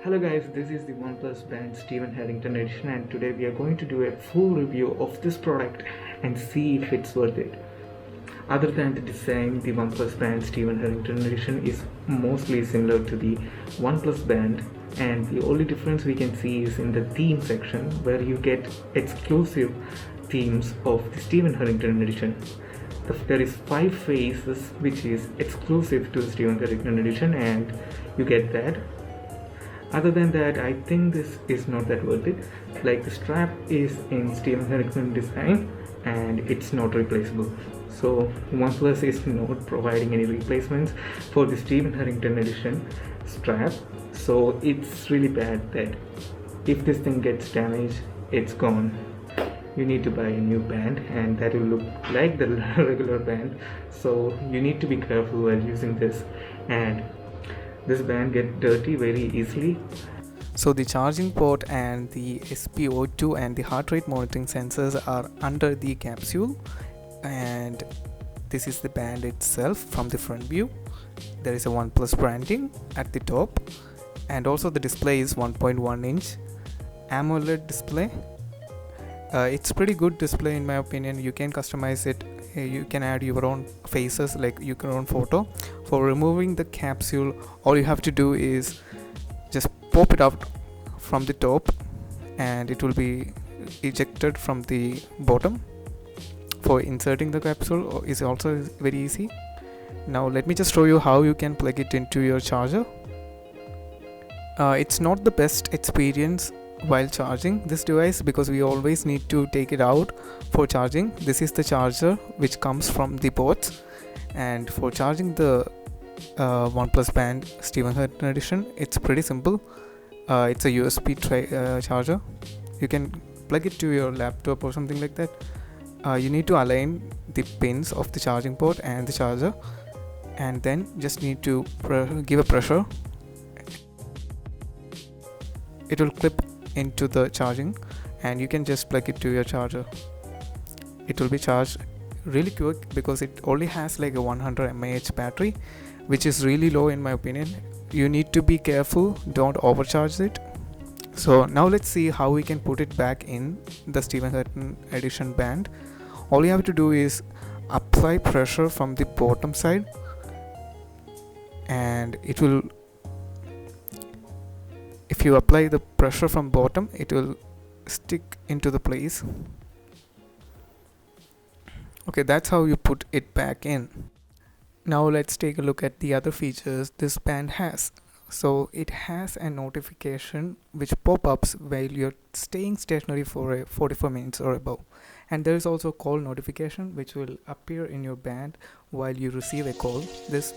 Hello guys, this is the OnePlus Band Steven Harrington edition, and today we are going to do a full review of this product and see if it's worth it. Other than the design, the OnePlus Band Steven Harrington edition is mostly similar to the OnePlus Band, and the only difference we can see is in the theme section where you get exclusive themes of the Steven Harrington edition. There is 5 faces which is exclusive to the Steven Harrington edition, and you get that. Other than that, I think this is not that worth it. Like, the strap is in Steven Harrington design and it's not replaceable. So OnePlus is not providing any replacements for the Steven Harrington edition strap. So it's really bad that if this thing gets damaged, it's gone. You need to buy a new band and that will look like the regular band. So you need to be careful while using this, and this band gets dirty very easily. So the charging port and the SpO2 and the heart rate monitoring sensors are under the capsule, and this is the band itself from the front view. There is a OnePlus branding at the top, and also the display is 1.1 inch AMOLED display. It's pretty good display in my opinion. You can customize it. You can add your own faces, like your own photo. For removing the capsule, all you have to do is just pop it out from the top and it will be ejected from the bottom. For inserting the capsule is also very easy. Now let me just show you how you can plug it into your charger. It's not the best experience while charging this device because we always need to take it out for charging. This is the charger which comes from the ports, and for charging the OnePlus Band Steven Harrington edition, it's pretty simple. It's a USB charger. You can plug it to your laptop or something like that. You need to align the pins of the charging port and the charger, and then just need to give a pressure. It will clip into the charging and you can just plug it to your charger. It will be charged really quick because it only has like a 100 mAh battery, which is really low in my opinion. You need to be careful, don't overcharge it. So now let's see how we can put it back in the Steven Harrington edition band. All you have to do is apply pressure from the bottom side, and it will, if you apply the pressure from bottom, it will stick into the place. Okay, that's how you put it back in. Now let's take a look at the other features this band has. So it has a notification which pop-ups while you're staying stationary for 44 minutes or above, and there is also a call notification which will appear in your band while you receive a call. This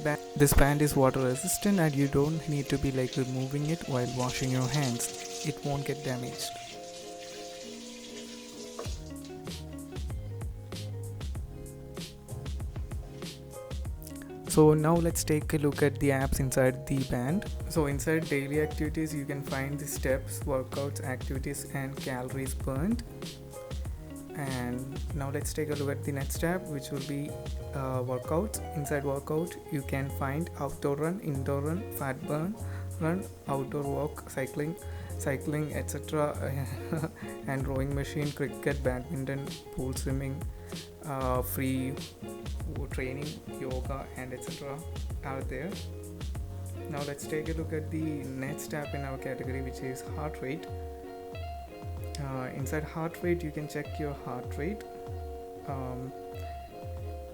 band is water resistant and you don't need to be like removing it while washing your hands. It won't get damaged. So now let's take a look at the apps inside the band. So inside daily activities, you can find the steps, workouts, activities and calories burned. And now let's take a look at the next tab, which will be workouts. Inside workout, you can find outdoor run, indoor run, fat burn run, outdoor walk, cycling, etc. and rowing machine, cricket, badminton, pool swimming, free training, yoga and etc. are there. Now let's take a look at the next tab in our category, which is heart rate. Inside heart rate, you can check your heart rate.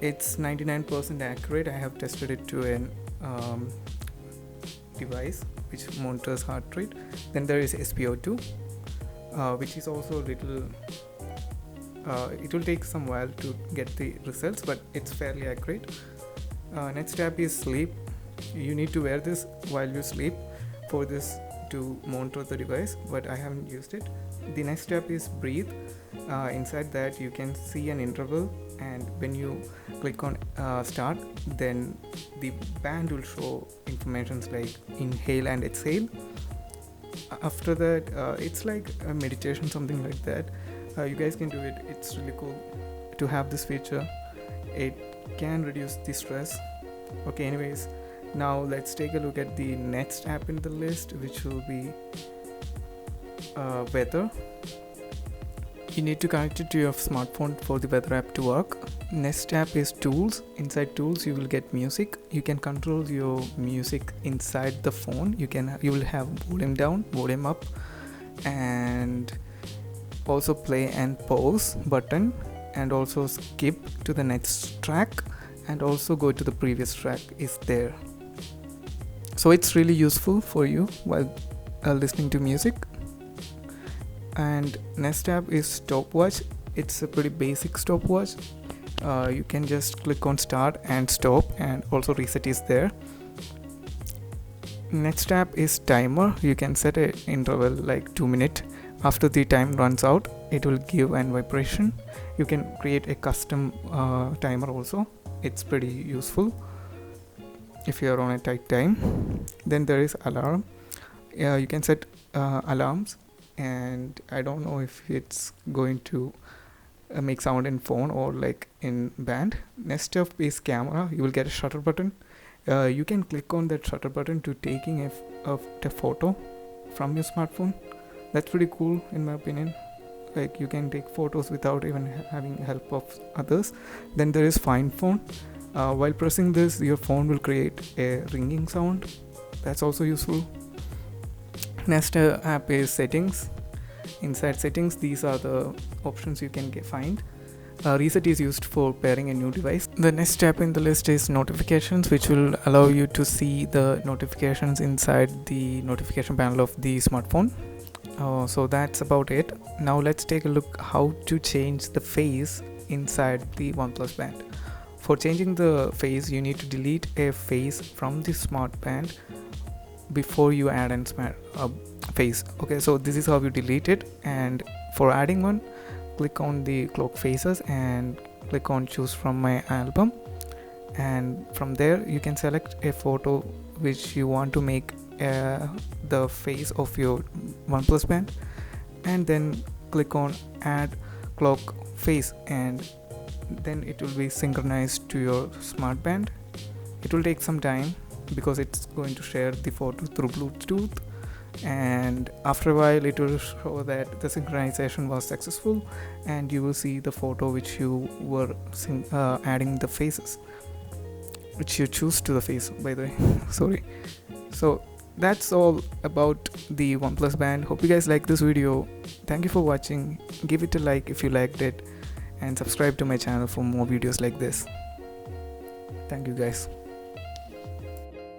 It's 99% accurate. I have tested it to an device which monitors heart rate. Then there is SpO2, which is also a little it will take some while to get the results, but it's fairly accurate. Next tab is sleep. You need to wear this while you sleep for this to monitor the device, but I haven't used it. The next step is breathe. Inside that you can see an interval, and when you click on start, then the band will show informations like inhale and exhale. After that, it's like a meditation, something like that. You guys can do it. It's really cool to have this feature. It can reduce the stress. Okay, anyways, Now let's take a look at the next app in the list, which will be weather. You need to connect it to your smartphone for the weather app to work. Next app is tools. Inside tools you will get music. You can control your music inside the phone. You will have volume down, volume up, and also play and pause button, and also skip to the next track, and also go to the previous track is there. So it's really useful for you while listening to music. And next app is stopwatch. It's a pretty basic stopwatch. You can just click on start and stop, and also reset is there. Next app is timer. You can set an interval like 2 minutes. After the time runs out, it will give an vibration. You can create a custom timer also. It's pretty useful if you are on a tight time. Then there is alarm. You can set alarms, and I don't know if it's going to make sound in phone or like in band. Next up is camera. You will get a shutter button. You can click on that shutter button to taking a photo from your smartphone. That's pretty cool in my opinion. Like you can take photos without even having help of others. Then there is find phone. While pressing this, your phone will create a ringing sound. That's also useful. Next app is settings. Inside settings, these are the options you can find. Reset is used for pairing a new device. The next app in the list is notifications, which will allow you to see the notifications inside the notification panel of the smartphone. So that's about it. Now let's take a look how to change the face inside the OnePlus Band. For changing the face, you need to delete a face from the smart band before you add a face. Okay, so this is how you delete it. And for adding one, click on the clock faces and click on choose from my album, and from there you can select a photo which you want to make the face of your OnePlus Band, and then click on add clock face, and then it will be synchronized to your smart band. It will take some time because it's going to share the photo through Bluetooth, and after a while it will show that the synchronization was successful, and you will see the photo which you were adding the faces, which you choose to the face, by the way. Sorry. So that's all about the OnePlus Band. Hope you guys like this video. Thank you for watching. Give it a like if you liked it, and subscribe to my channel for more videos like this. Thank you guys.